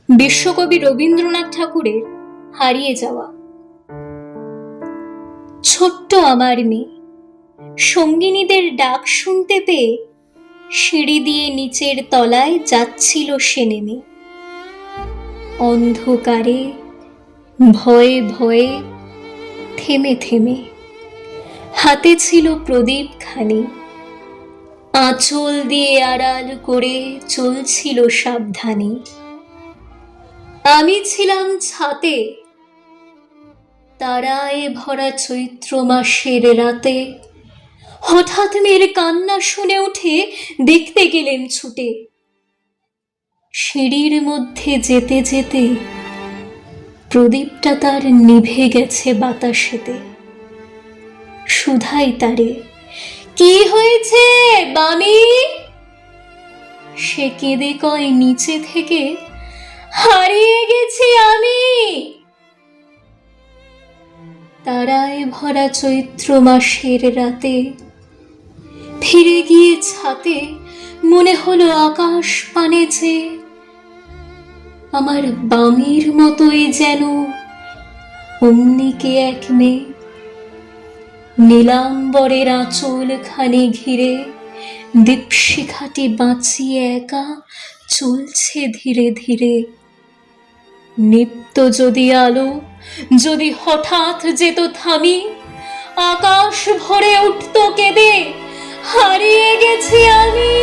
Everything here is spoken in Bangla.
বিশ্বকবি রবীন্দ্রনাথ ঠাকুরের হারিয়ে যাওয়া। ছোট্ট আমার মেয়ে সঙ্গিনীদের ডাক শুনতে পেয়ে সিঁড়ি দিয়ে নিচের তলায় যাচ্ছিল সে নেমে। অন্ধকারে ভয়ে ভয়ে থেমে থেমে হাতে ছিল প্রদীপ খানি, আঁচল দিয়ে আড়াল করে চলছিল সাবধানে। আমি ছিলাম ছাতে, তারায় ভরা চৈত্র মাসের রাতে হঠাৎ মেয়ের কান্না শুনে উঠে দেখতে গেলেন ছুটে। সিঁড়ির মধ্যে যেতে যেতে প্রদীপটা তার নিভে গেছে বাতাসেতে। শুধাই তারে, কি হয়েছে বামি? সে কেঁদে কয় নিচে থেকে, হারিয়ে গেছি আমি। তারায় ভরা চৈত্র মাসের রাতে ফিরে গিয়ে ছাতে মনে হলো আকাশ পানে যে আমার বামির মতোই যেন অমনিকে এক মেয়ে। নীলাম্বরের আঁচল খানি ঘিরে দীপশিখাটি বাঁচিয়ে একা চলছে ধীরে ধীরে। নিত্য যদি আলো যদি হঠাৎ যেত থামি, আকাশ ভরে উঠত কেঁদে, হারিয়ে গেছি আমি।